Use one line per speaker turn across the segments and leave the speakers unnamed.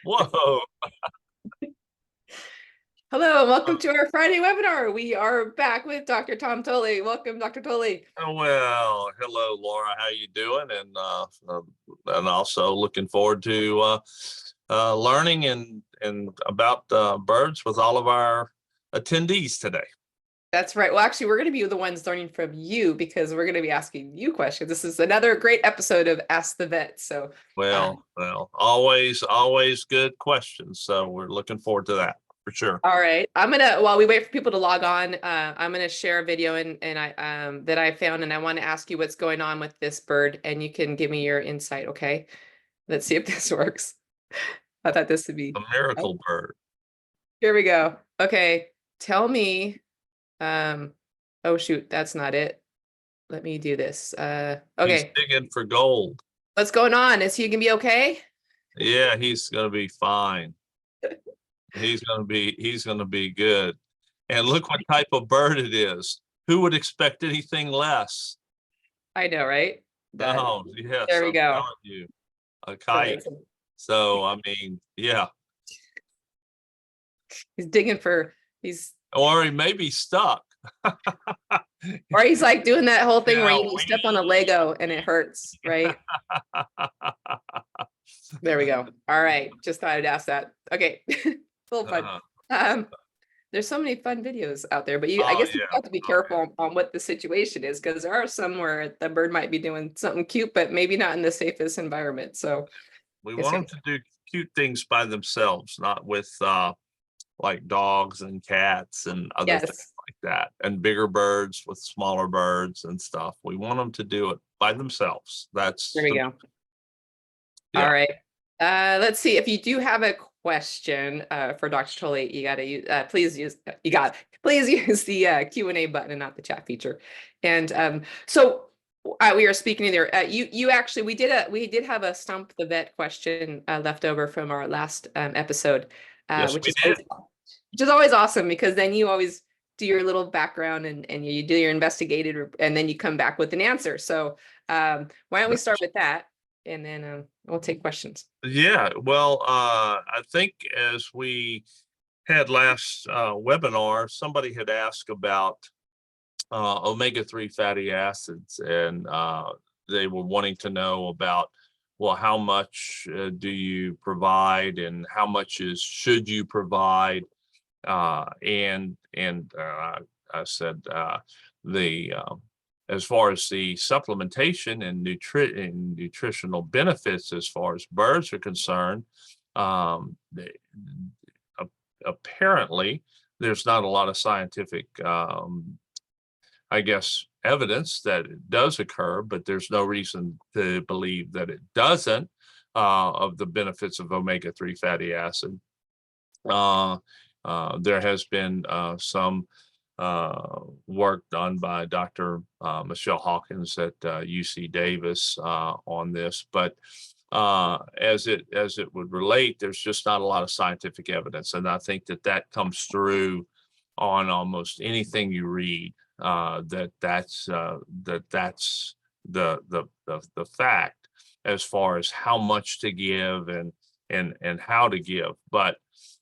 Whoa.
Hello, and welcome to our Friday webinar. We are back with Dr. Tom Tully. Welcome, Dr. Tully.
Well, hello, Laura. How you doing? And also looking forward to learning and about birds with all of our attendees today.
That's right. Well, actually, we're going to be the ones learning from you because we're going to be asking you questions. This is another great episode of Ask the Vet. So,
Well, always good questions. So we're looking forward to that for sure.
all right. While we wait for people to log on, I'm gonna share a video that I found, and I want to ask you what's going on with this bird, and you can give me your insight. Okay. Let's see if this works. I thought this would be
A miracle bird.
Here we go. Okay. Tell me. Oh shoot, that's not it. Let me do this. Okay.
He's digging for gold.
What's going on? Is he gonna be okay?
Yeah, he's gonna be fine. He's gonna be good. And look what type of bird it is. Who would expect anything less?
I know, right?
Oh, yes.
There we
I'm
go.
telling you, a kite. So, I mean, yeah.
He's digging for,
Or he may be stuck.
or he's like doing that whole thing where
Yeah,
you step on a Lego and it hurts, right? There we go. All right. Just thought I'd ask that. Okay. Full fun. There's so many fun videos out there, but I guess you have to be careful on what the situation is, because there are some where the bird might be doing something cute, but maybe not in the safest environment. So
we want them to do cute things by themselves, not with like dogs and cats and other things like that, and bigger birds with smaller birds and stuff. We want them to do it by themselves. There
we go. Yeah. All right. Let's see. If you do have a question for Dr. Tully, you got to please use the Q&A button and not the chat feature. And so we are speaking there. We did have a Stump the Vet question left over from our last episode, which is always awesome, because then you always do your little background and you do your investigative, and then you come back with an answer. So why don't we start with that, and then we'll take questions.
Yeah, well, I think as we had last webinar, somebody had asked about omega-3 fatty acids, and they were wanting to know about, well, how much do you provide, and how much should you provide? And I said as far as the supplementation and nutritional benefits as far as birds are concerned, apparently there's not a lot of scientific, I guess, evidence that it does occur, but there's no reason to believe that it doesn't, of the benefits of omega-3 fatty acid. There has been some work done by Dr. Michelle Hawkins at UC Davis on this, but as it would relate, there's just not a lot of scientific evidence, and I think that comes through on almost anything you read. That's the fact as far as how much to give and how to give, but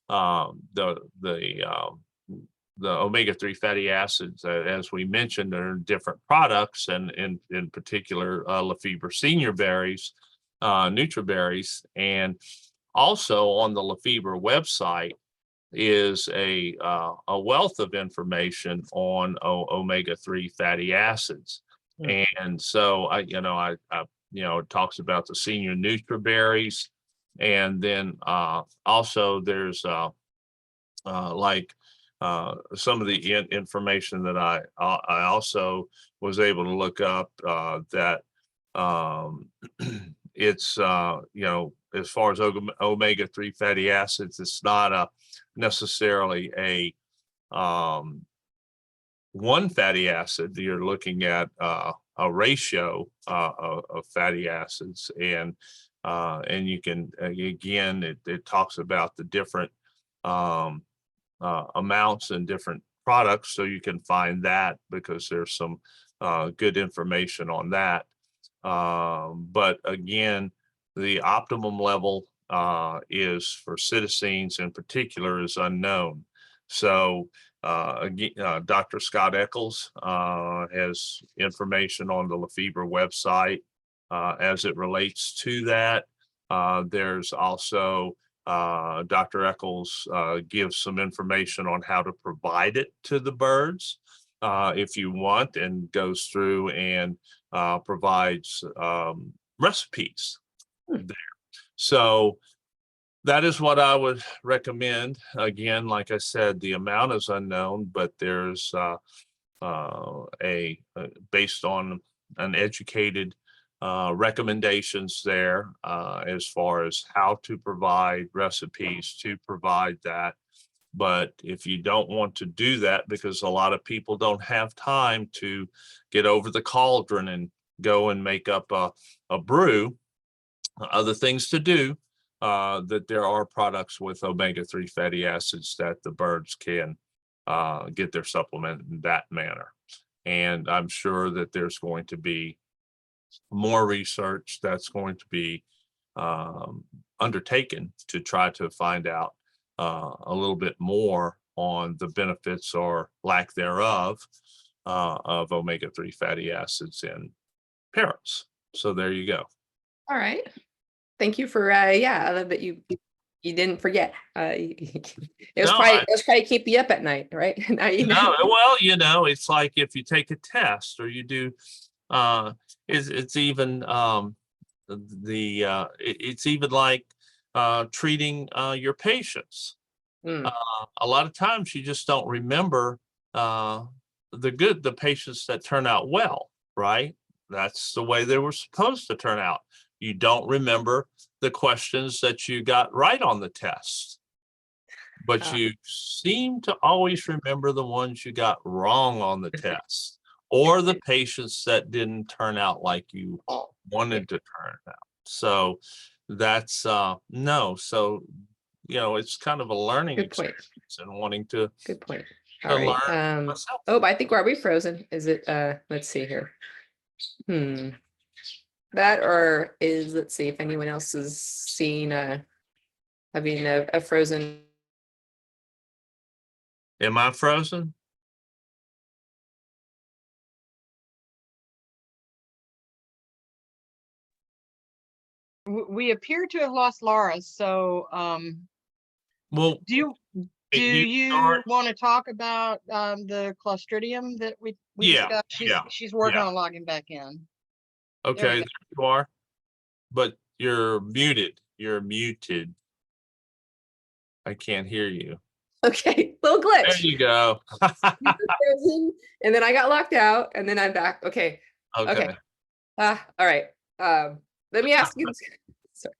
the omega-3 fatty acids, as we mentioned, are different products, and in particular Lafeber senior berries, nutriberries, and also on the Lafeber website is a wealth of information on omega-3 fatty acids. And so it talks about the senior nutriberries, and then also there's some of the information that I also was able to look up, that it's as far as omega-3 fatty acids, it's not necessarily a one fatty acid. You're looking at a ratio of fatty acids, and you can, again, it talks about the different amounts and different products, so you can find that, because there's some good information on that. But again, the optimum level is for citizens in particular is unknown. So again, Dr. Scott Eccles has information on the Lafeber website as it relates to that. There's also Dr. Eccles gives some information on how to provide it to the birds if you want, and goes through and provides recipes there. So that is what I would recommend. Again, like I said, the amount is unknown, but there's based on an educated recommendations there as far as how to provide recipes to provide that. But if you don't want to do that, because a lot of people don't have time to get over the cauldron and go and make up a brew, other things to do, that there are products with omega-3 fatty acids that the birds can get their supplement in that manner. And I'm sure that there's going to be more research that's going to be undertaken to try to find out a little bit more on the benefits or lack thereof of omega-3 fatty acids in parrots. So there you go.
All right. Thank you for yeah, I love that you didn't forget. It was probably keep you up at night, right? Now you know.
No, well, you know, it's like if you take a test or you do it's even it's even like treating your patients. A lot of times you just don't remember the patients that turn out well, right? That's the way they were supposed to turn out. You don't remember the questions that you got right on the test, but you seem to always remember the ones you got wrong on the test, or the patients that didn't turn out like you wanted to turn out. So that's no. So, you know, it's kind of a learning experience and wanting to.
Good point. All right.
Learn myself.
Oh, I think, are we frozen? Is it let's see here. That, or is, let's see if anyone else is seeing having a frozen.
Am I frozen?
We appear to have lost Laura. So
well,
do you want to talk about the Clostridium that we discussed? She's working on logging back in.
Okay, there you are, but you're muted. You're muted. I can't hear you.
Okay, little glitch.
There you go.
And then I got locked out, and then I'm back. Okay.
Okay.
All right. Let me ask you. Sorry.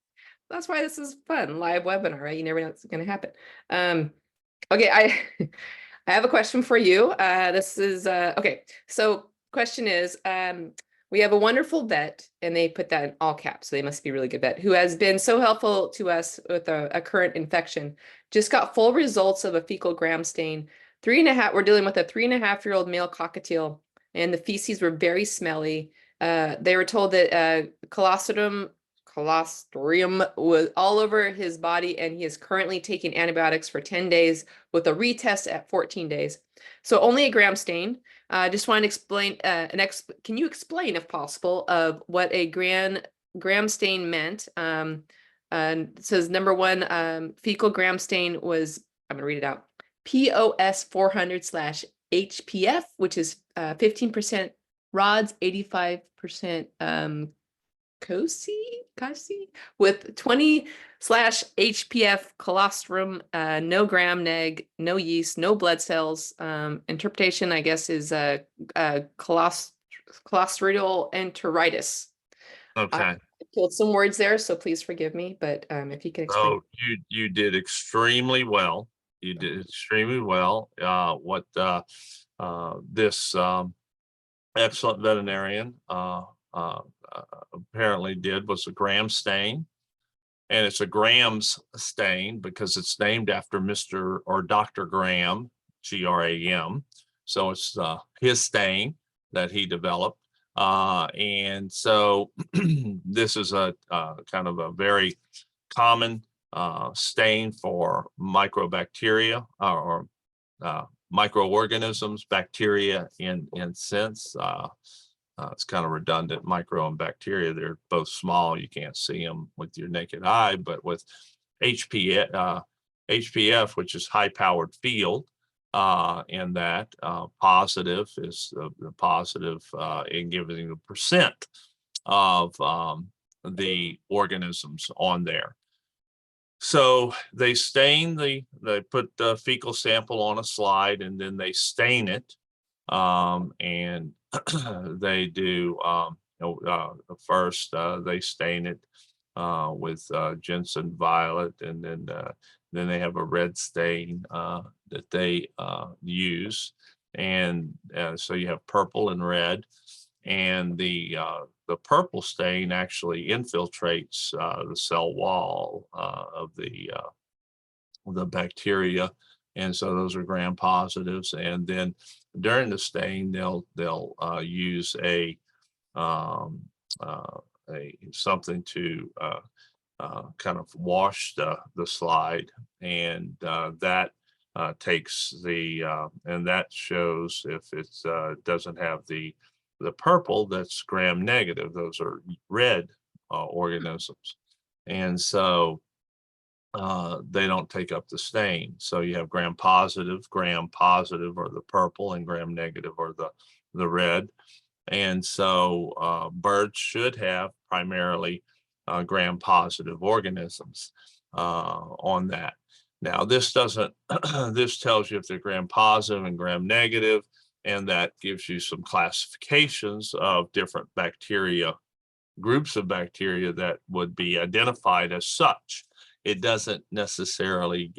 That's why this is fun, live webinar, right? You never know what's going to happen. Okay, I have a question for you. This is okay. So question is, we have a wonderful vet, and they put that in all caps, so they must be a really good vet, who has been so helpful to us with a current infection. Just got full results of a fecal gram stain. We're dealing with a 3.5-year-old male cockatiel, and the feces were very smelly. They were told that Clostridium was all over his body, and he is currently taking antibiotics for 10 days with a retest at 14 days. So only a gram stain. Just want to explain, can you explain, if possible, of what a gram stain meant? It says number one, fecal gram stain was, I'm gonna read it out, POS 400/HPF, which is 15% rods, 85% COSI with 20/HPF colostrum, no gram neg, no yeast, no blood cells. Interpretation, I guess, is clostridial enteritis.
Okay.
Killed some words there, so please forgive me, but if you can explain.
Oh, you did extremely well. You did extremely well. What this excellent veterinarian apparently did was a gram stain, and it's a Graham's stain because it's named after Mr. or Dr. Graham, Gram. So it's his stain that he developed. And so this is a kind of a very common stain for microbacteria or microorganisms, bacteria in sense. It's kind of redundant, micro and bacteria. They're both small. You can't see them with your naked eye, but with HPF, which is high powered field, in that positive is the positive in giving the percent of the organisms on there. So they stain they put the fecal sample on a slide and then they stain it. And they do, first they stain it with ginseng violet, and then they have a red stain that they use. And so you have purple and red, and the purple stain actually infiltrates the cell wall of the bacteria, and so those are gram positives. And then during the stain, they'll use something to kind of wash the slide, and that takes and that shows if it doesn't have the purple, that's gram negative. Those are red organisms, and so they don't take up the stain. So you have gram positive or the purple, and gram negative or the red. And so birds should have primarily gram positive organisms on that. Now this doesn't, this tells you if they're gram positive and gram negative, and that gives you some classifications of different bacteria, groups of bacteria that would be identified as such. It doesn't necessarily,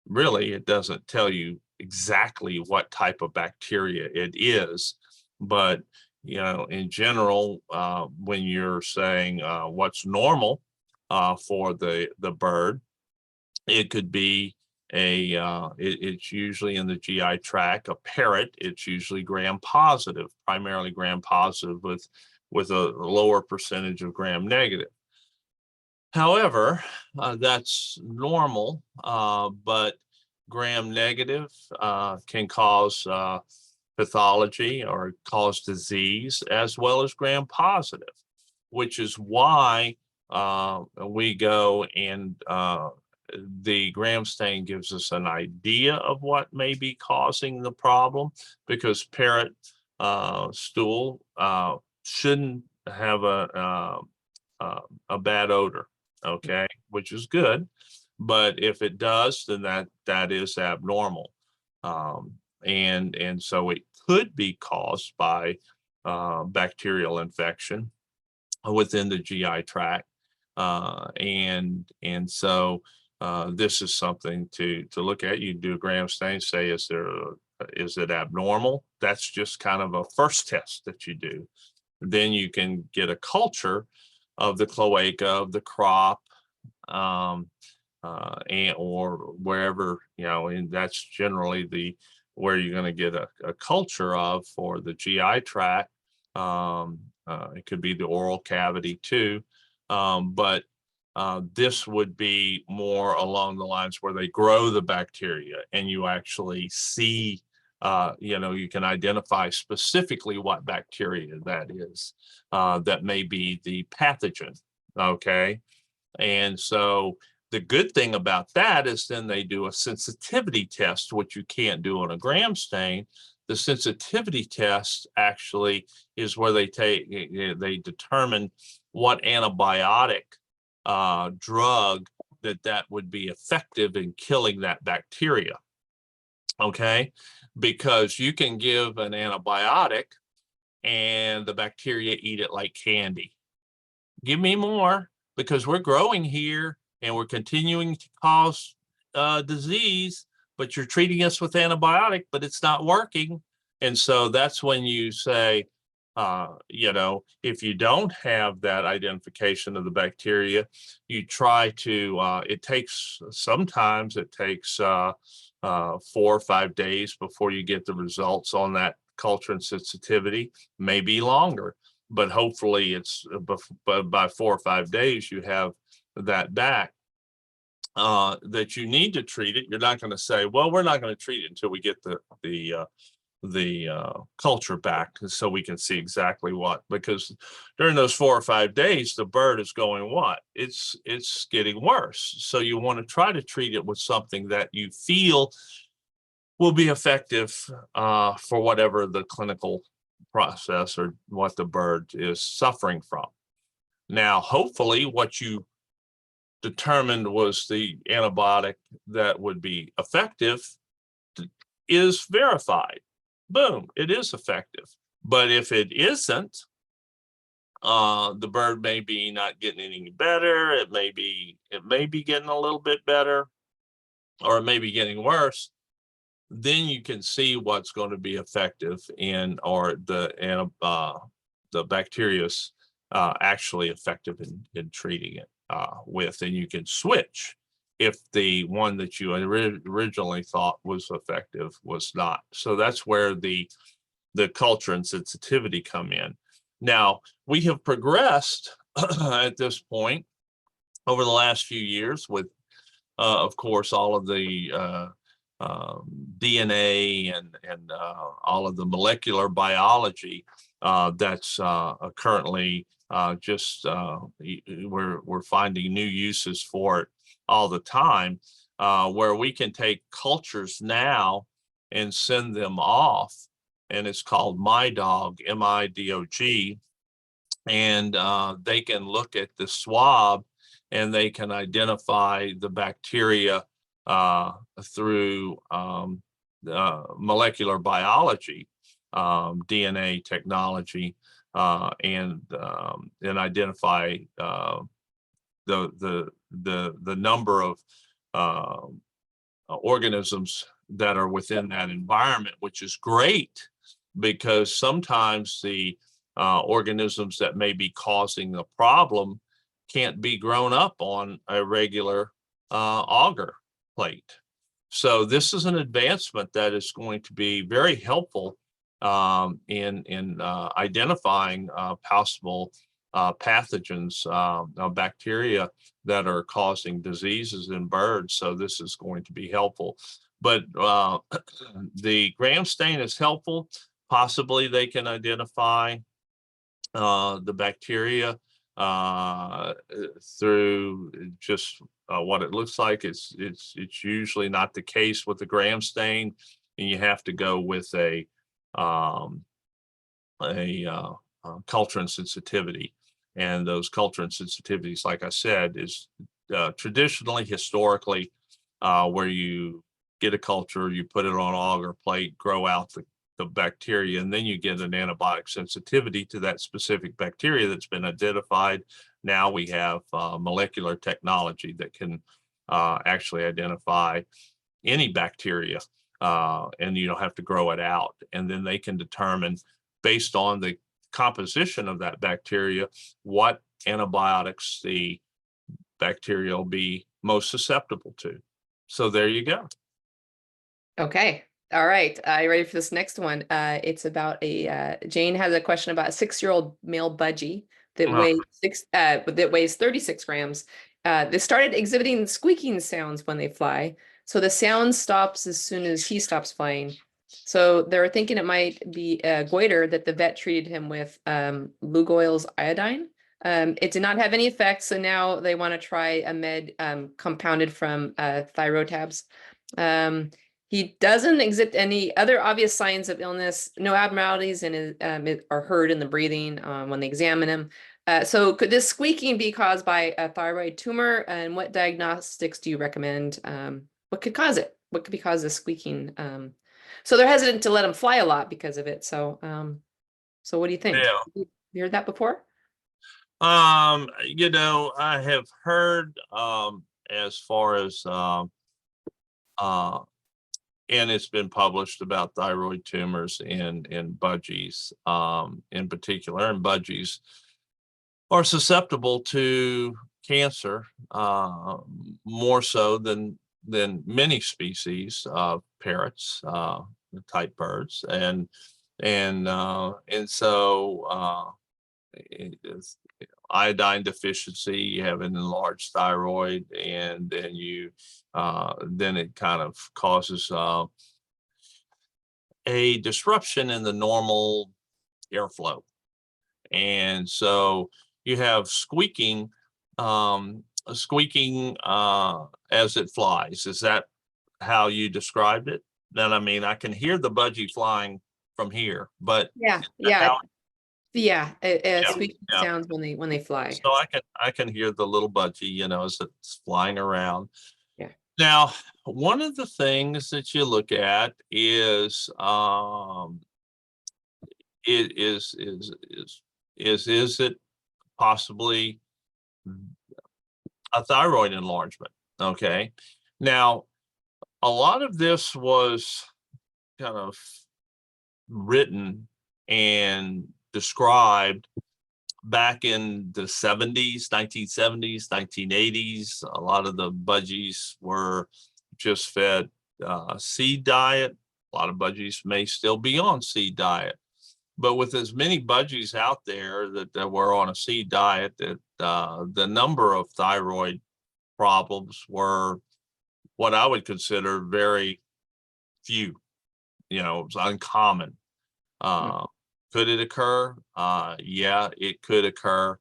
really, it doesn't tell you exactly what type of bacteria it is, but in general, when you're saying what's normal for the bird, it could be it's usually in the GI tract. A parrot, it's usually gram positive, primarily gram positive with a lower percentage of gram negative. However, that's normal, but gram negative can cause pathology or cause disease, as well as gram positive, which is why we go and the gram stain gives us an idea of what may be causing the problem, because parrot stool shouldn't have a bad odor, okay, which is good. But if it does, then that is abnormal. And so it could be caused by bacterial infection within the GI tract. And so this is something to look at. You do a gram stain, say, is it abnormal? That's just kind of a first test that you do. Then you can get a culture of the cloaca, of the crop, and or wherever, and that's generally where you're going to get a culture of for the GI tract. It could be the oral cavity too, but this would be more along the lines where they grow the bacteria, and you actually see, you can identify specifically what bacteria that is, that may be the pathogen, okay? And so the good thing about that is then they do a sensitivity test, which you can't do on a gram stain. The sensitivity test actually is where they determine what antibiotic drug that would be effective in killing that bacteria, okay? Because you can give an antibiotic and the bacteria eat it like candy. Give me more, because we're growing here and we're continuing to cause disease, but you're treating us with antibiotic, but it's not working. And so that's when you say, if you don't have that identification of the bacteria, you try to, sometimes it takes 4 or 5 days before you get the results on that culture and sensitivity, maybe longer. but hopefully it's by 4 or 5 days you have that back. That you need to treat it. You're not going to say, well, we're not going to treat it until we get the culture back, so we can see exactly what, because during those 4 or 5 days the bird is going what, it's getting worse. So you want to try to treat it with something that you feel will be effective for whatever the clinical process or what the bird is suffering from. Now hopefully what you determined was the antibiotic that would be effective is verified. Boom, it is effective. But if it isn't, the bird may be not getting any better. It may be getting a little bit better, or it may be getting worse. Then you can see what's going to be effective or the bacteria's actually effective in treating it with, and you can switch if the one that you originally thought was effective was not. So that's where the culture and sensitivity come in. Now we have progressed at this point over the last few years with of course all of the DNA and all of the molecular biology that's currently we're finding new uses for it all the time, where we can take cultures now and send them off, and it's called MIDOG, MIDOG, and they can look at the swab and they can identify the bacteria through molecular biology, DNA technology, and identify the number of organisms that are within that environment, which is great, because sometimes the organisms that may be causing the problem can't be grown up on a regular auger plate. So this is an advancement that is going to be very helpful in identifying possible pathogens, bacteria that are causing diseases in birds. So this is going to be helpful. But the gram stain is helpful. Possibly they can identify the bacteria through just what it looks like. It's usually not the case with the gram stain, and you have to go with a culture and sensitivity. And those culture and sensitivities, like I said, is traditionally, historically, where you get a culture, you put it on an auger plate, grow out the bacteria, and then you get an antibiotic sensitivity to that specific bacteria that's been identified. Now we have molecular technology that can actually identify any bacteria, and you don't have to grow it out. And then they can determine, based on the composition of that bacteria, what antibiotics the bacteria will be most susceptible to. So there you go.
Okay. All right. Are you ready for this next one? It's about Jane has a question about a 6-year-old male budgie that weighs 36 grams. They started exhibiting squeaking sounds when they fly. So the sound stops as soon as he stops flying. So they're thinking it might be a goiter that the vet treated him with Lugoil's iodine. It did not have any effect. So now they want to try a med compounded from thyrotabs. He doesn't exhibit any other obvious signs of illness. No abnormalities are heard in the breathing when they examine him. So could this squeaking be caused by a thyroid tumor? And what diagnostics do you recommend? What could cause it? What could cause the squeaking? So they're hesitant to let him fly a lot because of it. So, so what do you think?
Yeah.
You heard that before?
I have heard as far as and it's been published about thyroid tumors in budgies in particular, and budgies are susceptible to cancer more so than many species of parrots type birds, and so it is iodine deficiency, you have an enlarged thyroid, and then then it kind of causes a disruption in the normal airflow. And so you have squeaking as it flies. Is that how you described it? Then, I mean, I can hear the budgie flying from here, but
Yeah. Squeaking sounds when they fly.
So I can hear the little budgie, as it's flying around.
Yeah.
Now, one of the things that you look at is is it possibly a thyroid enlargement? Okay. Now, a lot of this was kind of written and described back in the 70s, 1970s, 1980s. A lot of the budgies were just fed seed diet. A lot of budgies may still be on seed diet. But with as many budgies out there that were on a seed diet, that the number of thyroid problems were what I would consider very few. It was uncommon. Could it occur? Yeah, it could occur.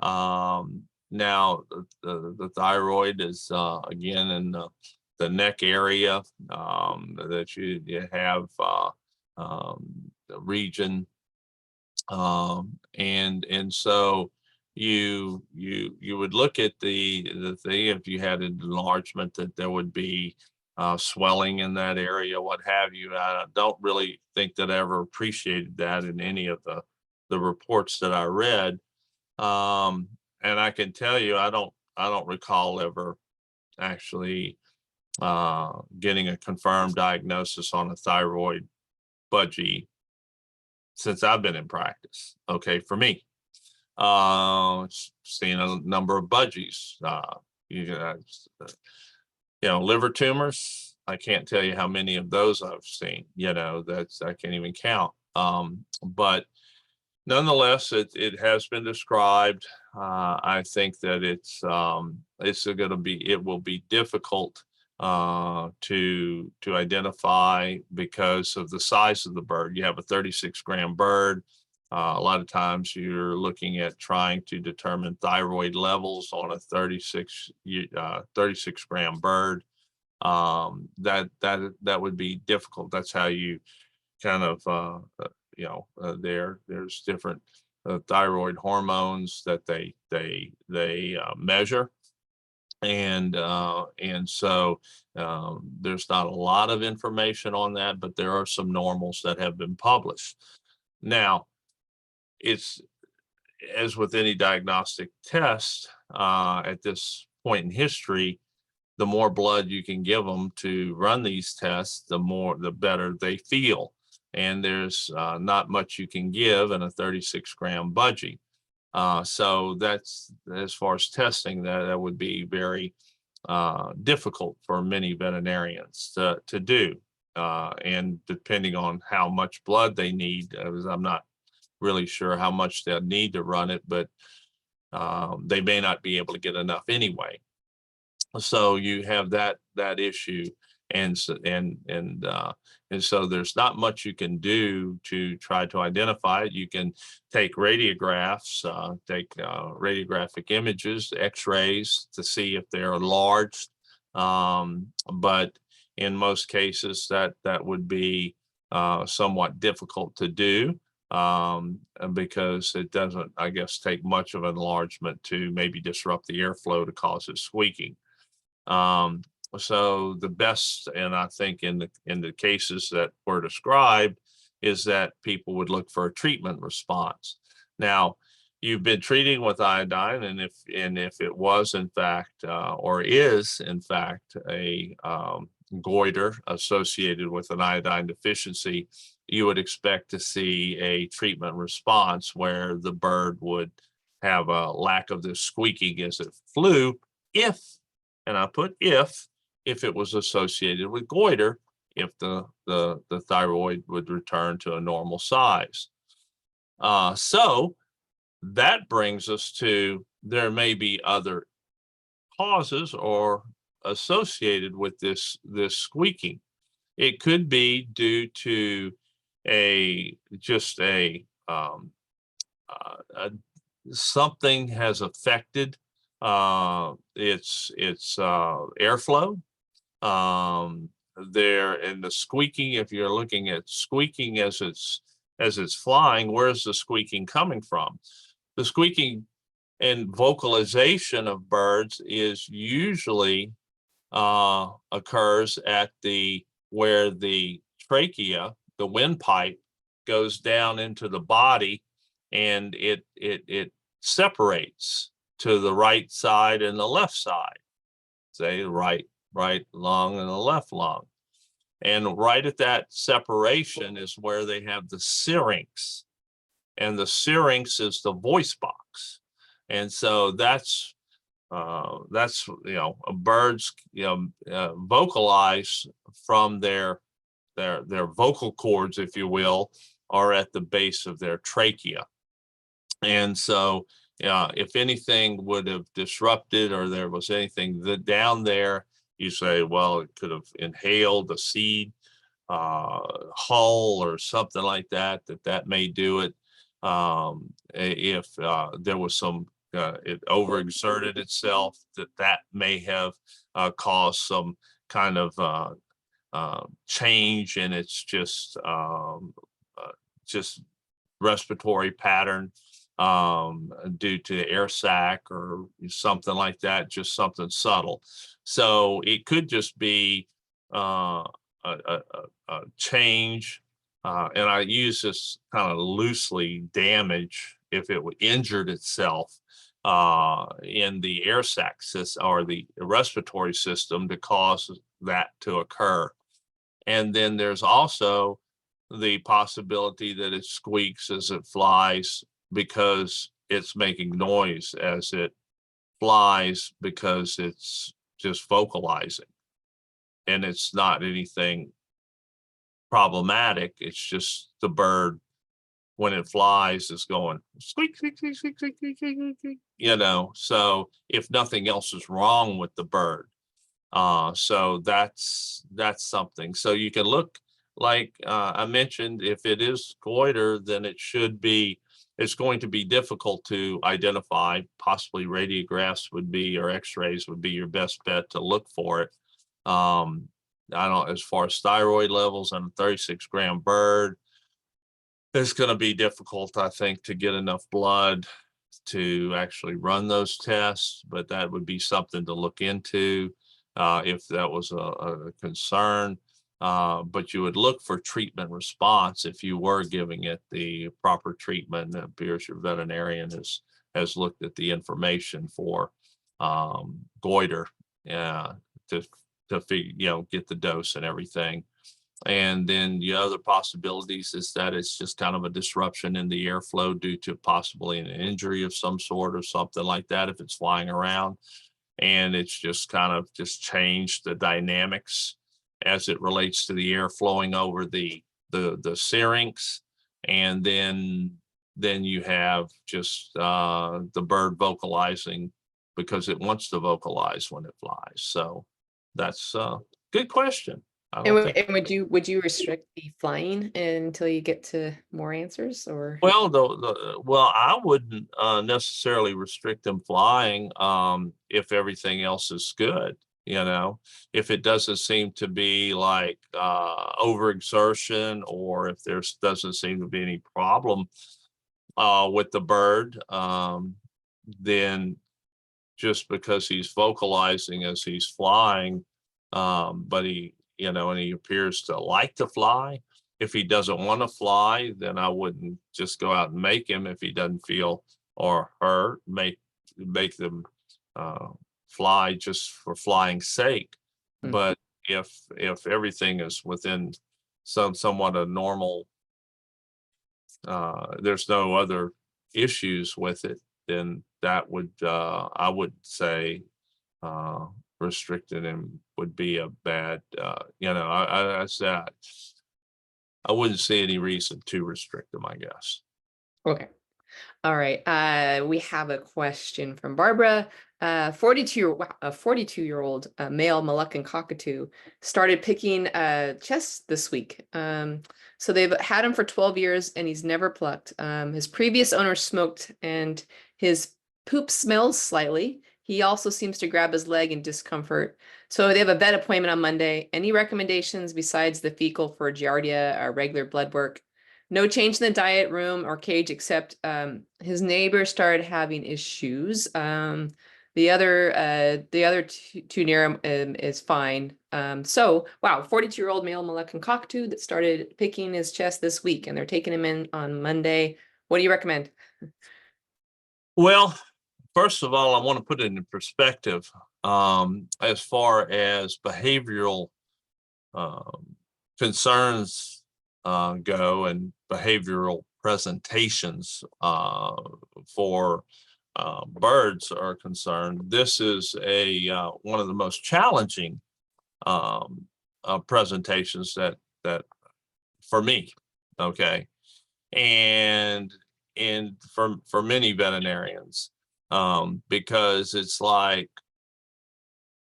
Now, the thyroid is again in the neck area that you have the region, and so you would look at the thing if you had an enlargement, that there would be swelling in that area, what have you. I don't really think that I ever appreciated that in any of the reports that I read. And I can tell you, I don't recall ever actually getting a confirmed diagnosis on a thyroid budgie since I've been in practice. Okay, for me, seeing a number of budgies, liver tumors, I can't tell you how many of those I've seen. I can't even count. But nonetheless, it has been described. I think that it will be difficult to identify because of the size of the bird. You have a 36-gram bird. A lot of times you're looking at trying to determine thyroid levels on a 36-gram bird. That would be difficult. That's how you kind of there's different thyroid hormones that they measure, and so there's not a lot of information on that, but there are some normals that have been published. Now, it's as with any diagnostic test at this point in history, the more blood you can give them to run these tests, the better they feel. And there's not much you can give in a 36-gram budgie. So that's, as far as testing, that would be very difficult for many veterinarians to do. And depending on how much blood they need, I'm not really sure how much they'll need to run it, but they may not be able to get enough anyway. So you have that issue, and so there's not much you can do to try to identify it. You can take radiographs, radiographic images, X-rays to see if they're enlarged, but in most cases that would be somewhat difficult to do. Because it doesn't, I guess, take much of an enlargement to maybe disrupt the airflow to cause it squeaking. So the best, and I think in the cases that were described, is that people would look for a treatment response. Now, you've been treating with iodine, and if it was in fact or is in fact a goiter associated with an iodine deficiency, you would expect to see a treatment response where the bird would have a lack of this squeaking as it flew, and I put if it was associated with goiter, if the thyroid would return to a normal size. So that brings us to, there may be other causes or associated with this squeaking. It could be due to just a something has affected its airflow. There, and the squeaking, if you're looking at squeaking as it's flying, where's the squeaking coming from? The squeaking and vocalization of birds is usually occurs at where the trachea, the windpipe, goes down into the body, and it separates to the right side and the left side. Say the right lung and the left lung. And right at that separation is where they have the syrinx. And the syrinx is the voice box. And so that's birds vocalize from their vocal cords, if you will, are at the base of their trachea. And so if anything would have disrupted, or there was anything down there, you say, well, it could have inhaled a seed hull or something like that may do it. If there was some it overexerted itself, that may have caused some kind of change in its just respiratory pattern due to air sac or something like that, just something subtle. So it could just be a change, and I use this kind of loosely, damage, if it injured itself in the air sac system or the respiratory system, to cause that to occur. And then there's also the possibility that it squeaks as it flies because it's making noise as it flies, because it's just vocalizing, and it's not anything problematic. It's just the bird, when it flies, is going squeak, squeak, squeak, squeak, squeak, squeak, squeak, squeak, so if nothing else is wrong with the bird, so that's something. So you can look, like I mentioned, if it is goiter, then it's going to be difficult to identify. Possibly radiographs would be, or x-rays would be your best bet to look for it. I don't, as far as thyroid levels on a 36-gram bird, it's going to be difficult, I think, to get enough blood to actually run those tests, but that would be something to look into if that was a concern. But you would look for treatment response if you were giving it the proper treatment. It appears your veterinarian has looked at the information for goiter, to figure, get the dose and everything. And then the other possibilities is that it's just kind of a disruption in the airflow due to possibly an injury of some sort or something like that if it's flying around. And it's just kind of changed the dynamics as it relates to the air flowing over the syrinx. And then you have just the bird vocalizing because it wants to vocalize when it flies. So that's a good question.
And would you restrict the flying until you get to more answers, or?
Well, I wouldn't necessarily restrict them flying if everything else is good. If it doesn't seem to be like overexertion, or if there doesn't seem to be any problem with the bird, then just because he's vocalizing as he's flying, but and he appears to like to fly. If he doesn't want to fly, then I wouldn't just go out and make him. If he doesn't feel, or her, make them fly just for flying's sake. Mm-hmm. But if everything is within somewhat a normal, there's no other issues with it, then that would I would say restricting him would be a bad, I said I wouldn't see any reason to restrict them, I guess.
Okay. All right. We have a question from Barbara. 42-year-old male Moluccan cockatoo started picking chests this week. So they've had him for 12 years and he's never plucked. His previous owner smoked and his poop smells slightly. He also seems to grab his leg in discomfort. So they have a vet appointment on Monday. Any recommendations besides the fecal for Giardia or regular blood work? No change in the diet, room, or cage, except his neighbor started having issues. The other two near him is fine. So wow, 42-year-old male Moluccan cockatoo that started picking his chest this week, and they're taking him in on Monday. What do you recommend?
Well, first of all, I want to put it in perspective as far as behavioral concerns go and behavioral presentations for birds are concerned. This is one of the most challenging presentations that for me, okay, and for many veterinarians, because it's like,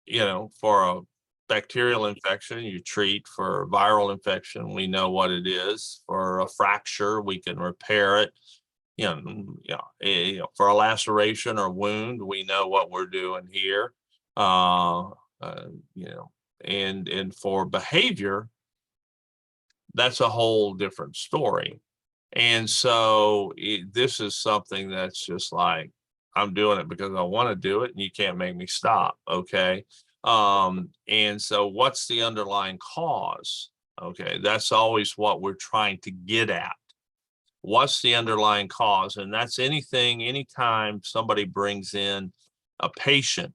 you know, for a bacterial infection, you treat. For viral infection, we know what it is. For a fracture, we can repair it. For a laceration or wound, we know what we're doing here. And for behavior, that's a whole different story. And so this is something that's just like, I'm doing it because I want to do it and you can't make me stop. Okay. And so what's the underlying cause? Okay. That's always what we're trying to get at. What's the underlying cause? And that's anytime somebody brings in a patient,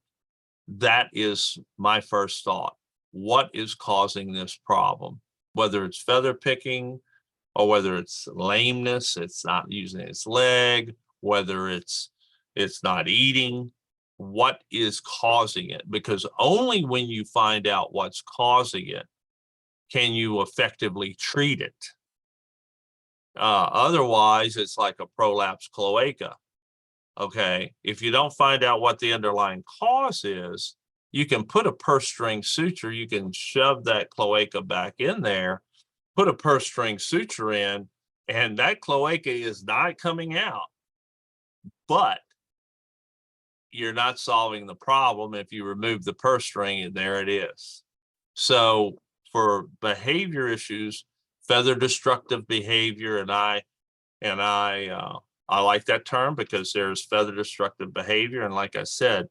that is my first thought. What is causing this problem? Whether it's feather picking or whether it's lameness, it's not using its leg, whether it's not eating, what is causing it? Because only when you find out what's causing it can you effectively treat it. Otherwise, it's like a prolapsed cloaca. Okay, if you don't find out what the underlying cause is, you can put a purse string suture, you can shove that cloaca back in there, put a purse string suture in, and that cloaca is not coming out. But you're not solving the problem if you remove the purse string, and there it is. So for behavior issues, feather destructive behavior, and I like that term because there's feather destructive behavior. And like I said,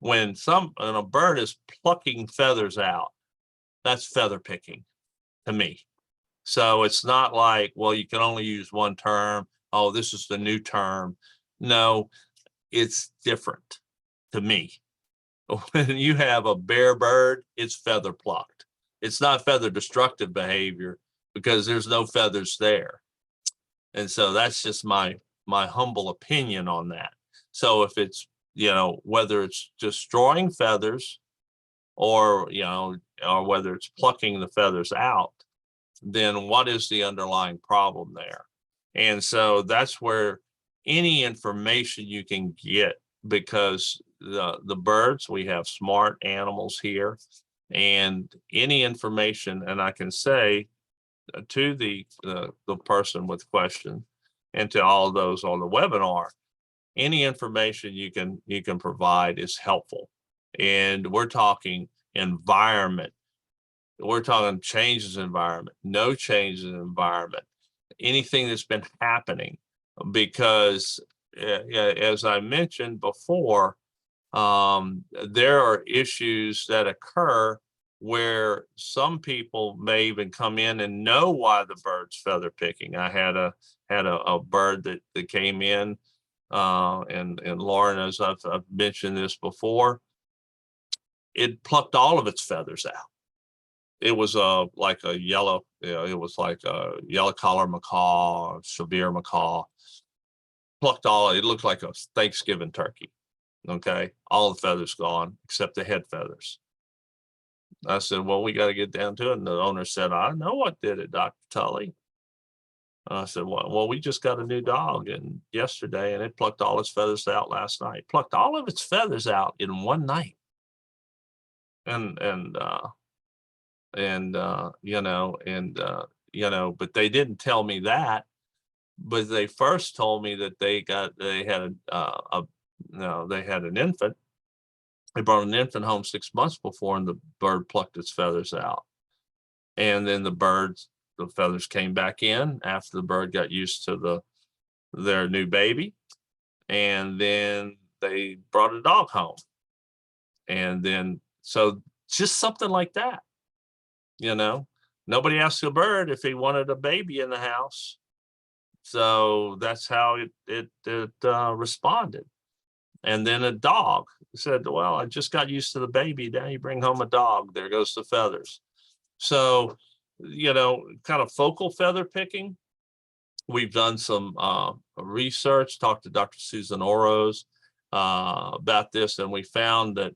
when a bird is plucking feathers out, that's feather picking to me. So it's not like, well, you can only use one term. Oh, this is the new term. No, it's different to me. When you have a bare bird, it's feather plucked. It's not feather destructive behavior because there's no feathers there. And so that's just my humble opinion on that. So if it's, whether it's destroying feathers or whether it's plucking the feathers out, then what is the underlying problem there? And so that's where any information you can get, because the birds, we have smart animals here, and any information, and I can say to the person with question and to all of those on the webinar, any information you can provide is helpful. And we're talking environment. We're talking changes in environment, no changes in environment, anything that's been happening, because as I mentioned before, there are issues that occur where some people may even come in and know why the bird's feather picking. I had a bird that came in, and Lauren, as I've mentioned this before, it plucked all of its feathers out. It was like a yellow, it was like a yellow collar macaw, severe macaw. Plucked all, it looked like a Thanksgiving turkey. Okay, all the feathers gone except the head feathers. I said, well, we got to get down to it. And the owner said, I know what did it, Dr. Tully. I said, well, we just got a new dog and yesterday, and it plucked all its feathers out last night. Plucked all of its feathers out in one night. And but they didn't tell me that. But they first told me that they had they had an infant. They brought an infant home 6 months before, and the bird plucked its feathers out. And then the feathers came back in after the bird got used to their new baby. And then they brought a dog home. And then, so just something like that, nobody asked a bird if he wanted a baby in the house. So that's how it responded. And then a dog said, well, I just got used to the baby. Now you bring home a dog, there goes the feathers. So, kind of focal feather picking. We've done some research, talked to Dr. Susan Oroz about this, and we found that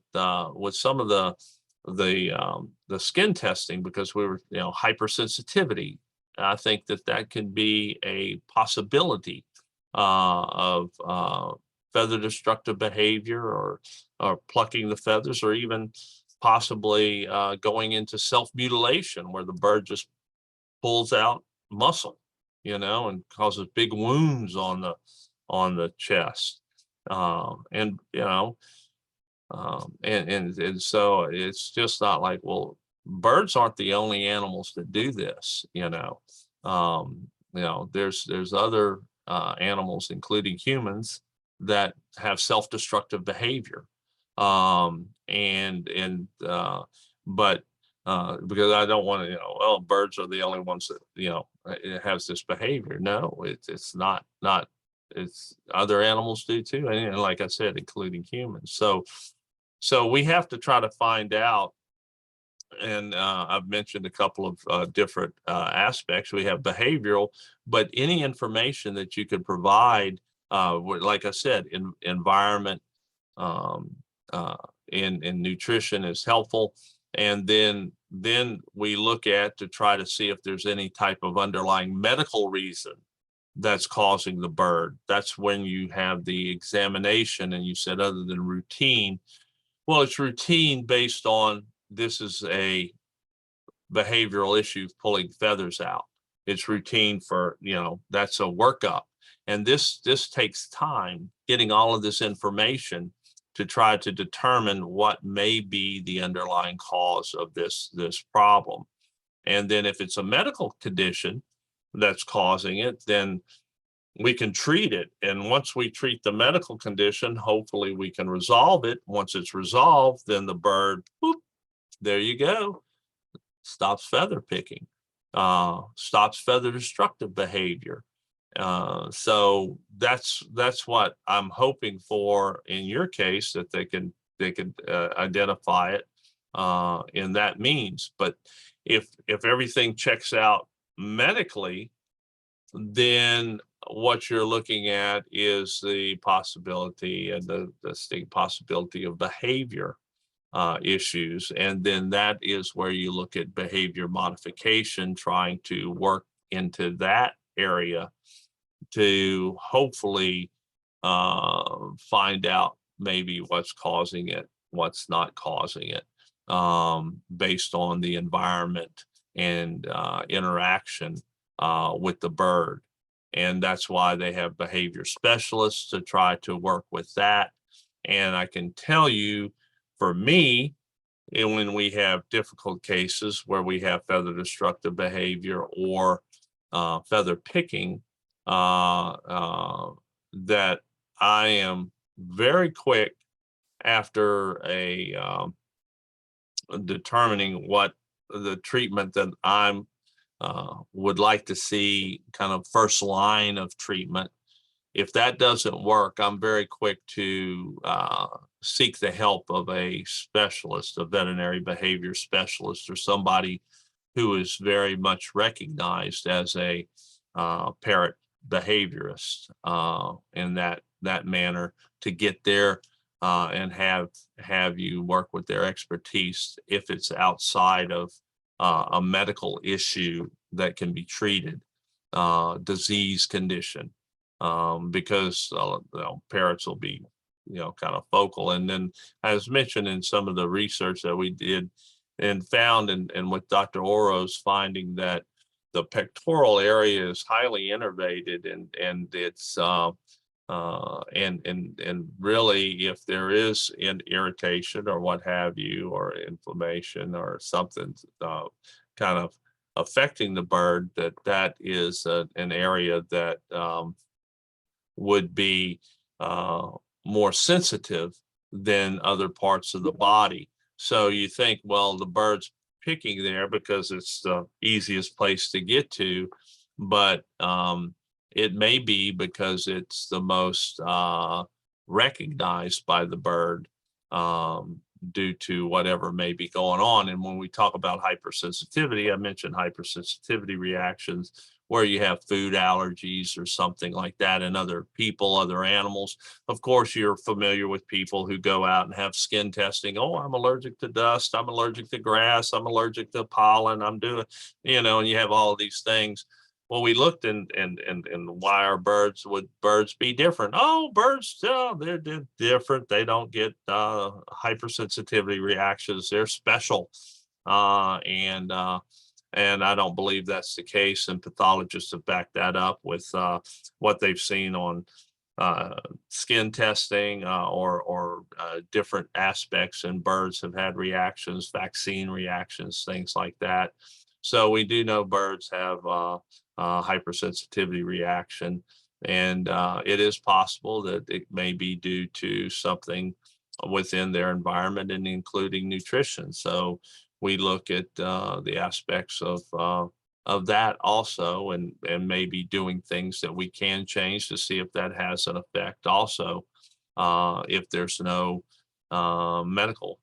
with some of the skin testing, because we were, hypersensitivity, I think that can be a possibility of feather destructive behavior, or plucking the feathers, or even possibly going into self-mutilation, where the bird just pulls out muscle, and causes big wounds on the chest. And so it's just not like, well, birds aren't the only animals that do this. There's other animals, including humans, that have self-destructive behavior. But because I don't want to, well, birds are the only ones that, it has this behavior. No, it's not, it's other animals do too. And like I said, including humans. So we have to try to find out. And I've mentioned a couple of different aspects. We have behavioral, but any information that you could provide, like I said, environment, in nutrition is helpful. And then we look at to try to see if there's any type of underlying medical reason that's causing the bird. That's when you have the examination, and you said other than routine. Well, it's routine based on, this is a behavioral issue, pulling feathers out. It's routine for, that's a workup. And this takes time, getting all of this information to try to determine what may be the underlying cause of this problem. And then if it's a medical condition that's causing it, then we can treat it. And once we treat the medical condition, hopefully we can resolve it. Once it's resolved, then the bird, whoop, there you go, stops feather picking, stops feather destructive behavior. So that's what I'm hoping for in your case, that they can identify it in that means. But if everything checks out medically, then what you're looking at is the possibility, and the distinct possibility of behavior issues. And then that is where you look at behavior modification, trying to work into that area to hopefully find out maybe what's causing it, what's not causing it, based on the environment and interaction with the bird. And that's why they have behavior specialists to try to work with that. And I can tell you, for me, and when we have difficult cases where we have feather destructive behavior or feather picking, that I am very quick after determining what the treatment that I'm would like to see, kind of first line of treatment. If that doesn't work, I'm very quick to seek the help of a specialist, a veterinary behavior specialist, or somebody who is very much recognized as a parrot behaviorist in that manner, to get there and have you work with their expertise if it's outside of a medical issue that can be treated. disease condition, because parrots will be, kind of focal. And then, as mentioned in some of the research that we did and found, and with Dr. Oro's finding, that the pectoral area is highly innervated, and it's and really, if there is an irritation or what have you, or inflammation or something kind of affecting the bird, that is an area that would be more sensitive than other parts of the body. So you think, well, the bird's picking there because it's the easiest place to get to, but it may be because it's the most recognized by the bird, due to whatever may be going on. And when we talk about hypersensitivity, I mentioned hypersensitivity reactions where you have food allergies or something like that in other people, other animals. Of course, you're familiar with people who go out and have skin testing. Oh, I'm allergic to dust. I'm allergic to grass. I'm allergic to pollen. I'm doing, and you have all these things. Well, we looked and why are birds, would birds be different? Oh, birds, they're different. They don't get hypersensitivity reactions. They're special. And I don't believe that's the case. And pathologists have backed that up with what they've seen on skin testing, or different aspects, and birds have had reactions, vaccine reactions, things like that. So we do know birds have hypersensitivity reaction, and it is possible that it may be due to something within their environment, and including nutrition. So we look at the aspects of that also, and maybe doing things that we can change to see if that has an effect also, if there's no medical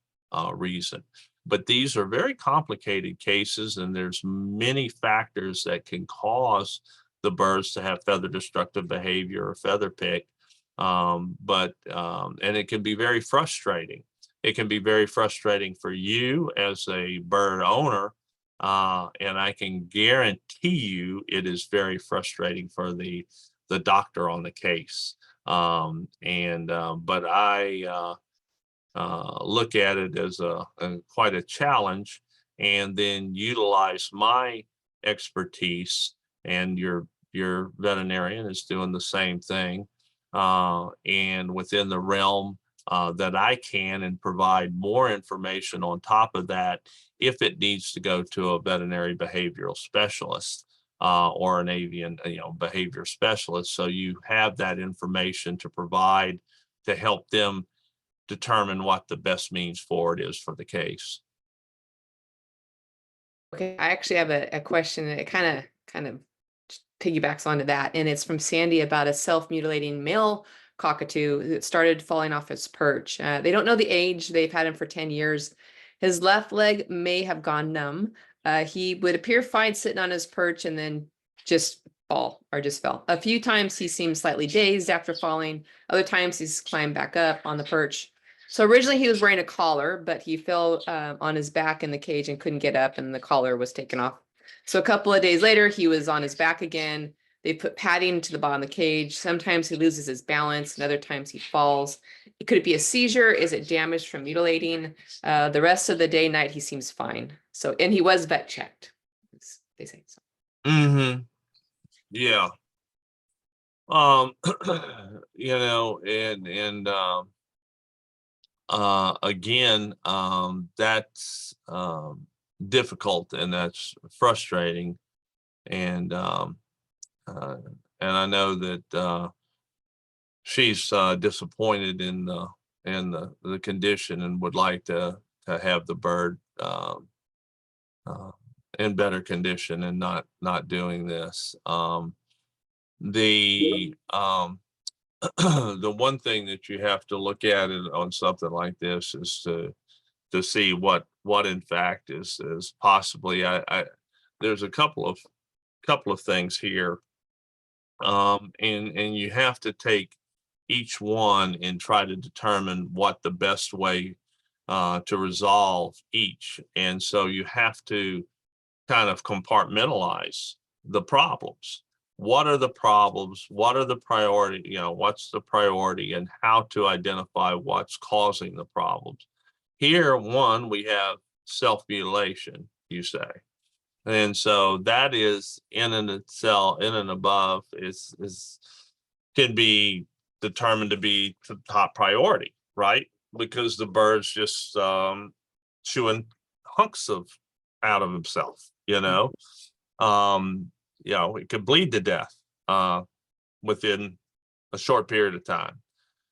reason. But these are very complicated cases, and there's many factors that can cause the birds to have feather destructive behavior or feather pick. And it can be very frustrating. It can be very frustrating for you as a bird owner, and I can guarantee you it is very frustrating for the doctor on the case. But I look at it as quite a challenge, and then utilize my expertise, and your veterinarian is doing the same thing, and within the realm that I can, and provide more information on top of that if it needs to go to a veterinary behavioral specialist, or an avian behavior specialist. So you have that information to provide to help them determine what the best means forward is for the case.
Okay, I actually have a question, and it kind of piggybacks onto that, and it's from Sandy about a self-mutilating male cockatoo that started falling off its perch. They don't know the age. They've had him for 10 years. His left leg may have gone numb. He would appear fine sitting on his perch, and then just fell. A few times he seemed slightly dazed after falling. Other times he's climbed back up on the perch. So originally he was wearing a collar, but he fell on his back in the cage and couldn't get up, and the collar was taken off. So a couple of days later, he was on his back again. They put padding to the bottom of the cage. Sometimes he loses his balance, and other times he falls. Could it be a seizure? Is it damage from mutilating? The rest of the day, night, he seems fine. So, and he was vet checked, they say so.
Mm-hmm. Yeah. Again, that's difficult, and that's frustrating, and I know that she's disappointed in the condition, and would like to have the bird in better condition, and not doing this. The one thing that you have to look at it on something like this is to see what in fact is possibly. There's a couple of things here, and you have to take each one and try to determine what the best way to resolve each. And so you have to kind of compartmentalize the problems. what are the problems, what are the priority, you know, what's the priority, and how to identify what's causing the problems. Here, one, we have self-mutilation, you say. And so that is in and itself, in and above, is can be determined to be the top priority, right? Because the bird's just chewing hunks out of himself, you know. It could bleed to death within a short period of time.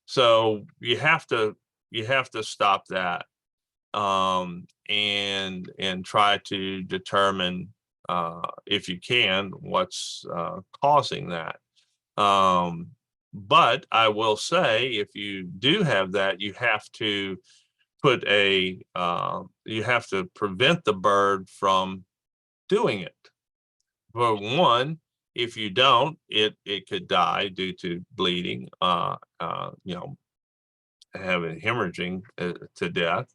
So you have to stop that and try to determine if you can what's causing that. But I will say, if you do have that, you have to you have to prevent the bird from doing it. For one, if you don't, it could die due to bleeding, having hemorrhaging to death.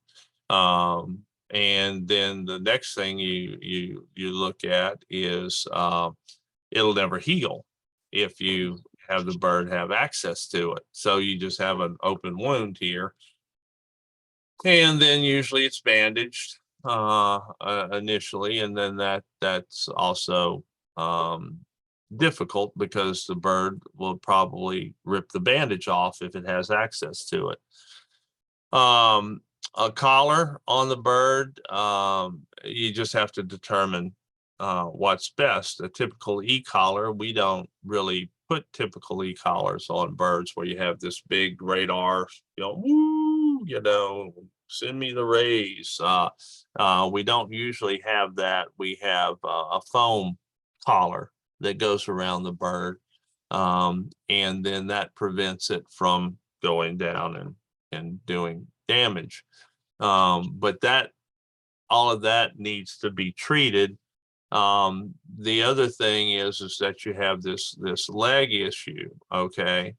And then the next thing you look at is it'll never heal if you have the bird have access to it. So you just have an open wound here. And then usually it's bandaged initially, and then that's also difficult because the bird will probably rip the bandage off if it has access to it. A collar on the bird, you just have to determine what's best. A typical e-collar, we don't really put typical e-collars on birds where you have this big radar, send me the rays. We don't usually have that. We have a foam collar that goes around the bird, and then that prevents it from going down and doing damage. But all of that needs to be treated. The other thing is that you have this leg issue. Okay.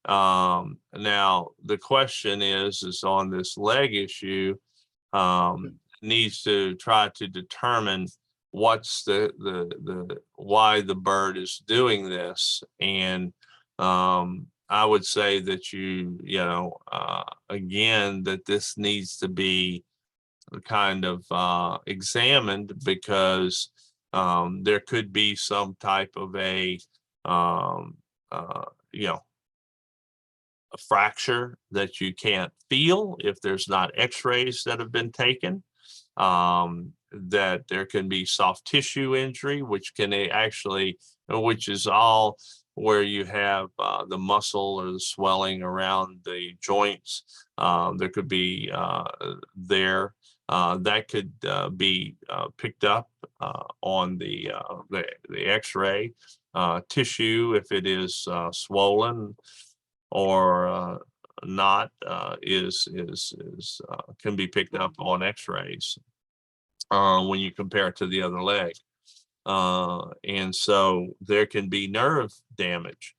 Now the question is on this leg issue, needs to try to determine what's why the bird is doing this. And I would say that again, that this needs to be kind of examined, because there could be some type of a fracture that you can't feel if there's not x-rays that have been taken. That there can be soft tissue injury, which is all where you have the muscle or the swelling around the joints. There could be that could be picked up on the x-ray. Tissue, if it is swollen or not, can be picked up on x-rays when you compare it to the other leg. And so there can be nerve damage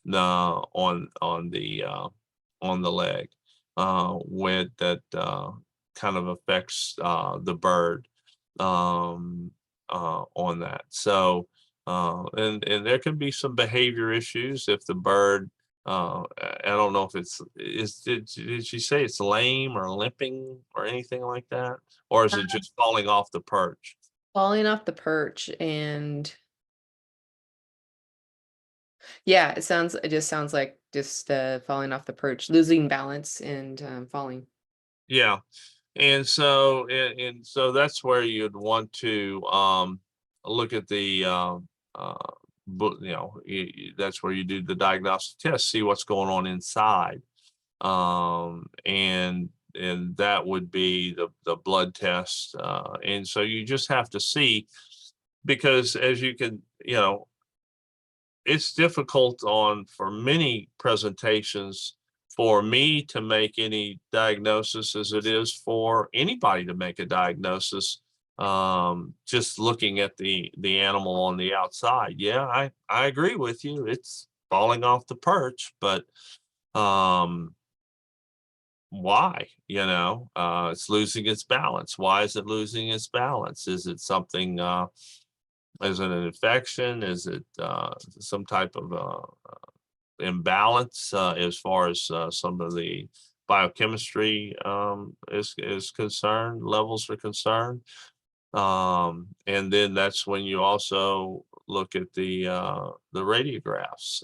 on the leg when that kind of affects the bird on that. So and there can be some behavior issues if the bird, I don't know if did she say it's lame or limping or anything like that? Or is it just falling off the perch?
Falling off the perch, and yeah, it just sounds like just falling off the perch, losing balance and falling.
Yeah. And so that's where you'd want to look at the that's where you do the diagnostic test, see what's going on inside, and that would be the blood test, and so you just have to see, because as you can, it's difficult for many presentations for me to make any diagnosis as it is for anybody to make a diagnosis, just looking at the animal on the outside. Yeah, I agree with you. It's falling off the perch, but why? It's losing its balance. Why is it losing its balance? Is it something Is it an infection? Is it some type of imbalance as far as some of the biochemistry is concerned, levels are concerned? And then that's when you also look at the radiographs,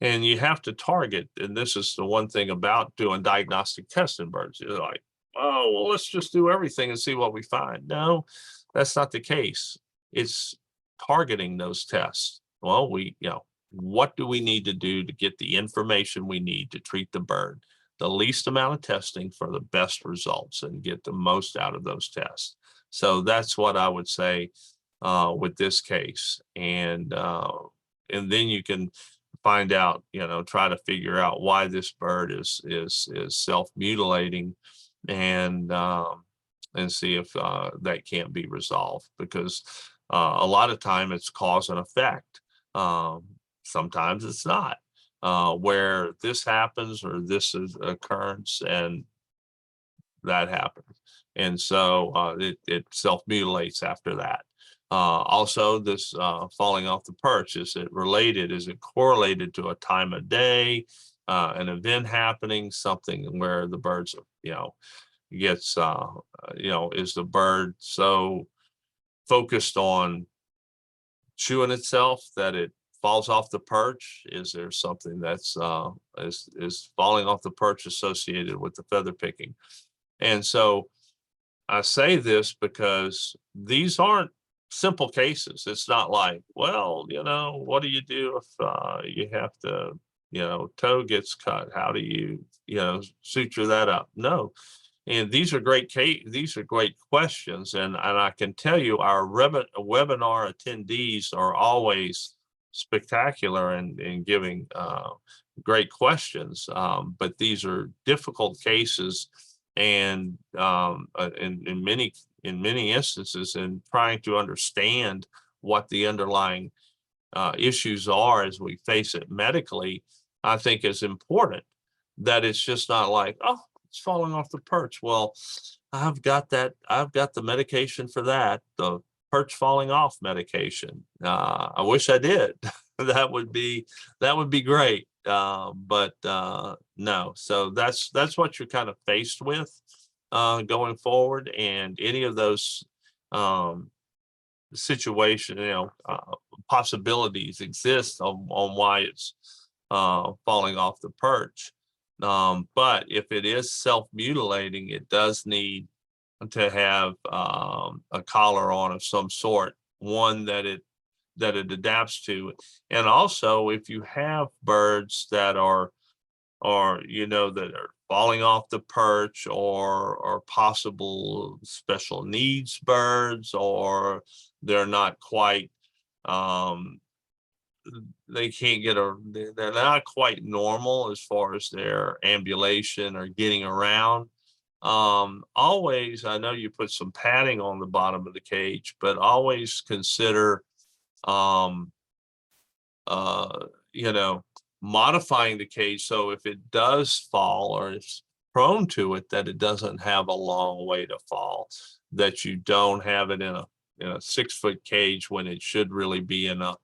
and you have to target. And this is the one thing about doing diagnostic tests in birds. You're like, oh, well, let's just do everything and see what we find. No, that's not the case. It's targeting those tests. Well, what do we need to do to get the information we need to treat the bird? The least amount of testing for the best results and get the most out of those tests. So that's what I would say with this case. And then you can find out, try to figure out why this bird is self-mutilating, and see if that can't be resolved, because a lot of time it's cause and effect. Sometimes it's not. Where this happens or this is occurrence and that happens. And so it self-mutilates after that. Also, this falling off the perch, is it related? Is it correlated to a time of day, an event happening, something where the birds, gets, is the bird so focused on chewing itself that it falls off the perch? Is there something that's is falling off the perch associated with the feather picking? And so I say this because these aren't simple cases. It's not like, well, what do you do if you have to, toe gets cut? How do you, suture that up? No. And these are great questions. And I can tell you our webinar attendees are always spectacular and giving great questions. But these are difficult cases, and in many instances, in trying to understand what the underlying issues are as we face it medically, I think is important. That it's just not like, oh, it's falling off the perch. Well, I've got the medication for that, the perch falling off medication. I wish I did. that would be great. But no. So that's what you're kind of faced with going forward. And any of those situation, possibilities exist on why it's falling off the perch. But if it is self-mutilating, it does need to have a collar on of some sort, one that it adapts to. And also, if you have birds that are that are falling off the perch, or possible special needs birds, or they're not quite they're not quite normal as far as their ambulation or getting around. Always, I know you put some padding on the bottom of the cage, but always consider modifying the cage so if it does fall or is prone to it, that it doesn't have a long way to fall, that you don't have it in a 6-foot cage when it should really be in a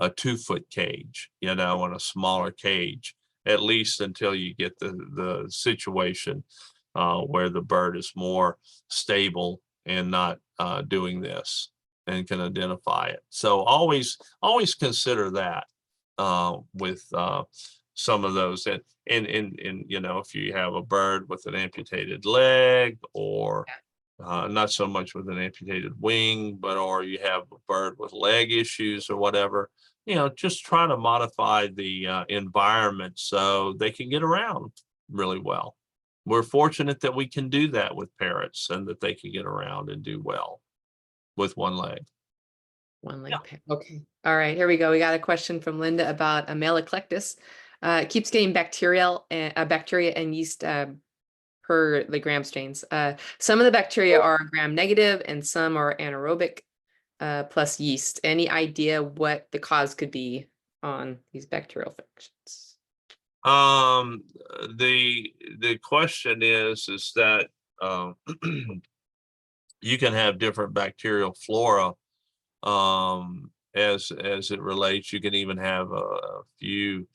2-foot cage, in a smaller cage, at least until you get the situation where the bird is more stable and not doing this and can identify it. So always consider that with some of those. And if you have a bird with an amputated leg, or not so much with an amputated wing, or you have a bird with leg issues or whatever, just try to modify the environment so they can get around really well. We're fortunate that we can do that with parrots, and that they can get around and do well with one leg.
One leg. Yeah. Okay. All right. Here we go. We got a question from Linda about a male eclectus. It keeps getting bacteria and yeast per the gram strains. Some of the bacteria are gram negative and some are anaerobic plus yeast. Any idea what the cause could be on these bacterial infections?
The question is that you can have different bacterial flora as it relates. You can even have a few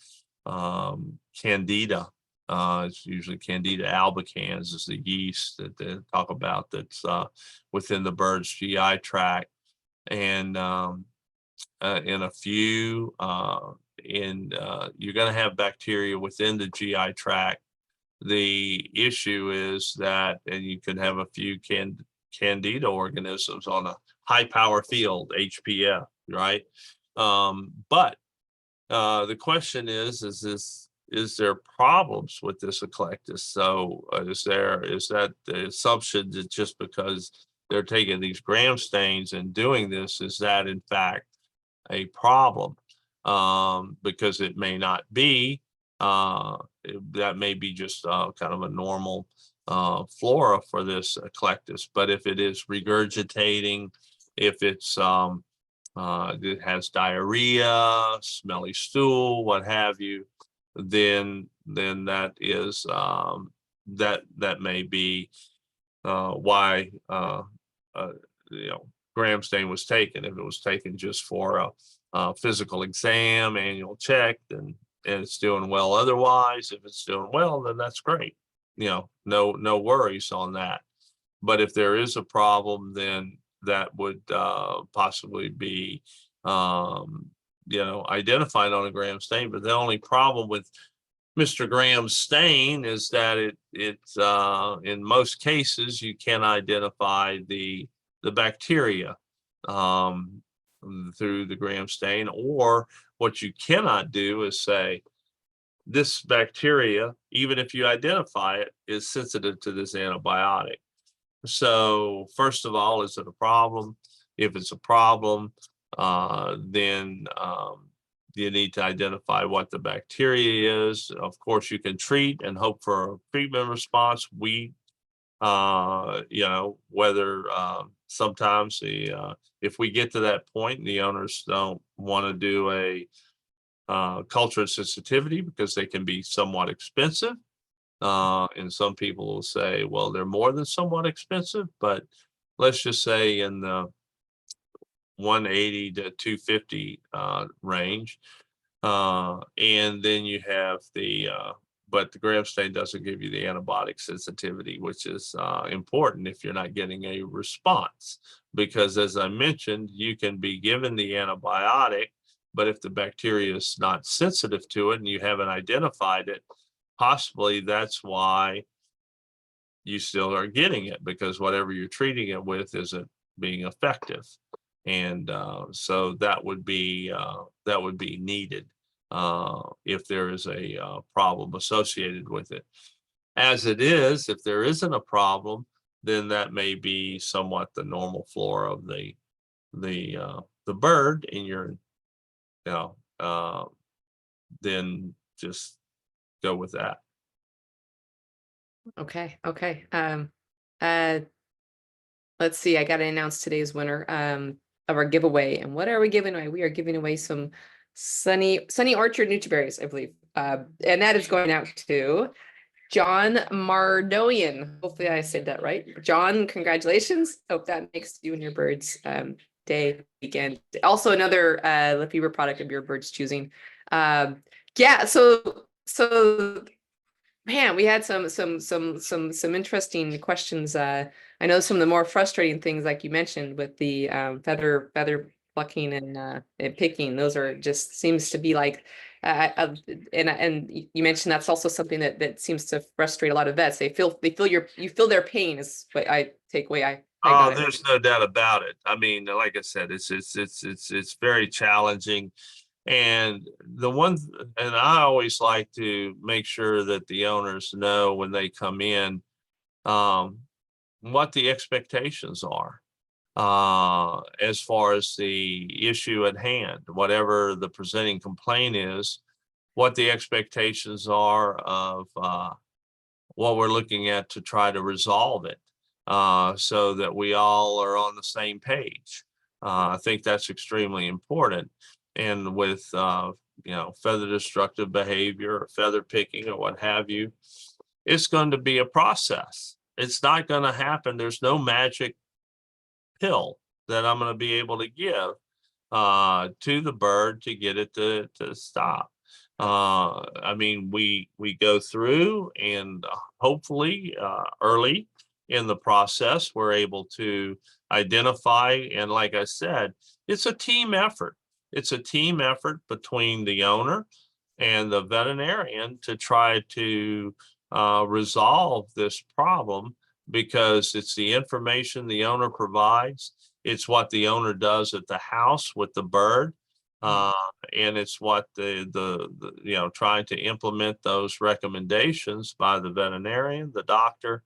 Candida. It's usually Candida albicans is the yeast that they talk about that's within the bird's GI tract, and in a few, you're going to have bacteria within the GI tract. The issue is that, and you can have a few Candida organisms on a high power field, HPF, right? But the question is there problems with this eclectus? So is that the assumption that just because they're taking these gram stains and doing this, is that in fact a problem? Because it may not be. That may be just kind of a normal flora for this eclectus. But if it is regurgitating, if it's it has diarrhea, smelly stool, what have you, then that is that may be why gram stain was taken. If it was taken just for a physical exam, annual check, and it's doing well otherwise, if it's doing well, then that's great. No worries on that. But if there is a problem, then that would possibly be identified on a gram stain. But the only problem with Mr. Graham's stain is that it's in most cases you can identify the bacteria through the gram stain. Or what you cannot do is say this bacteria, even if you identify it, is sensitive to this antibiotic. So first of all, is it a problem? If it's a problem, then you need to identify what the bacteria is. Of course, you can treat and hope for a treatment response. Whether sometimes if we get to that point and the owners don't want to do a culture and sensitivity because they can be somewhat expensive. And some people will say, well, they're more than somewhat expensive, but let's just say in the 180 to 250 range. And then you have but the gram stain doesn't give you the antibiotic sensitivity, which is important if you're not getting a response. Because as I mentioned, you can be given the antibiotic, but if the bacteria is not sensitive to it and you haven't identified it, possibly that's why you still are getting it, because whatever you're treating it with isn't being effective. And so that would be needed if there is a problem associated with it. As it is, if there isn't a problem, then that may be somewhat the normal flora of the bird, and you're then just go with that.
Okay. Let's see. I got to announce today's winner of our giveaway. And what are we giving away? We are giving away some Sunny Orchard Nutriberries, I believe. And that is going out to John Mardoyan. Hopefully I said that right. John, congratulations. Hope that makes you and your birds day, weekend. Also another Lafeber product of your bird's choosing. Yeah, so man, we had some interesting questions. I know some of the more frustrating things, like you mentioned, with the feather plucking and picking. Those are just seems to be like, and you mentioned that's also something that seems to frustrate a lot of vets. You feel their pain is what I take away.
There's no doubt about it. I mean, like I said, it's very challenging. And I always like to make sure that the owners know when they come in what the expectations are as far as the issue at hand, whatever the presenting complaint is, what the expectations are of what we're looking at to try to resolve it, so that we all are on the same page. I think that's extremely important. And with feather destructive behavior or feather picking or what have you, it's going to be a process. It's not going to happen. There's no magic pill that I'm going to be able to give to the bird to get it to stop. I mean, we go through, and hopefully early in the process, we're able to identify. And like I said, it's a team effort. It's a team effort between the owner and the veterinarian to try to resolve this problem, because it's the information the owner provides. It's what the owner does at the house with the bird. And it's what the you know, trying to implement those recommendations by the veterinarian, the doctor,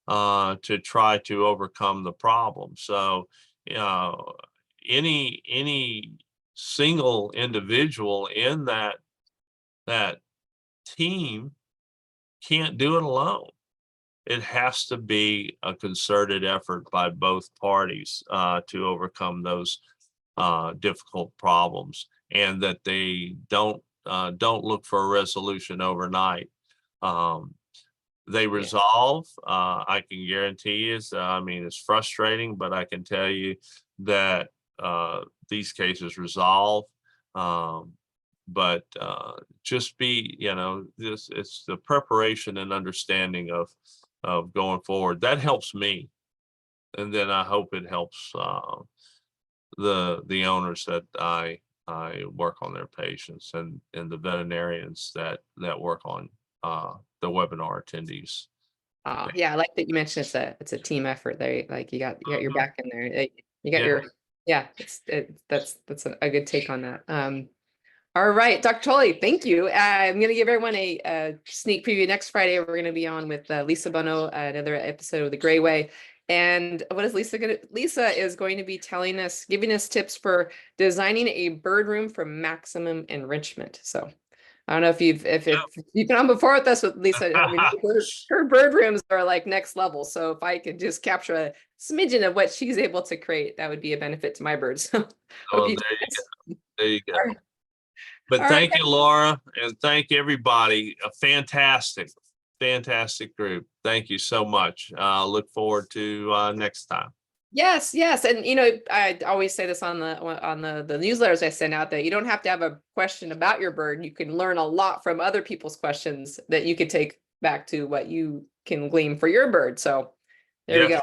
to try to overcome the problem. So, any single individual in that team can't do it alone. It has to be a concerted effort by both parties to overcome those difficult problems, and that they don't look for a resolution overnight. They resolve. I can guarantee you. I mean, it's frustrating, but I can tell you that these cases resolve. But just be, you know, it's the preparation and understanding of going forward that helps me, and then I hope it helps the owners that I work on their patients, and the veterinarians that work on the webinar attendees.
Yeah, I like that you mentioned it's a team effort. They like you got your back in there. You got
Yeah.
that's a good take on that. All right, Dr. Tully, thank you. I'm going to give everyone a sneak preview. Next Friday, we're going to be on with Lisa Bono, another episode of The Gray Way. And what is Lisa going to? Lisa is going to be giving us tips for designing a bird room for maximum enrichment. So I don't know if you've been on before with us with Lisa. I mean, her bird rooms are like next level. So if I could just capture a smidgen of what she's able to create, that would be a benefit to my birds. So
oh, there you go. But thank you, Laura, and thank everybody. A fantastic group. Thank you so much. Look forward to next time.
Yes. And you know, I always say this on the newsletters I send out, that you don't have to have a question about your bird. You can learn a lot from other people's questions that you could take back to what you can glean for your bird. So there you go.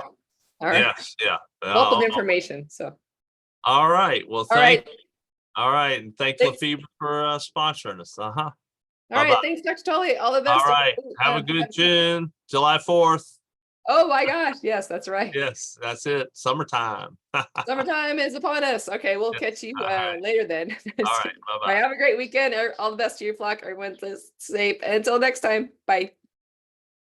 All right.
Yes. Yeah.
Wealth of information. So.
All right. Well, thank you. All right. And thanks Lafeber for sponsoring us. All
right. Thanks, Dr. Tully. All the best.
All right. Have a good June, July 4th.
Oh my gosh. Yes, that's right.
Yes, that's it. Summertime.
Summertime is upon us. Okay. We'll catch you later then.
All right. Bye-bye.
Have a great weekend. All the best to your flock. Everyone safe. Until next time. Bye.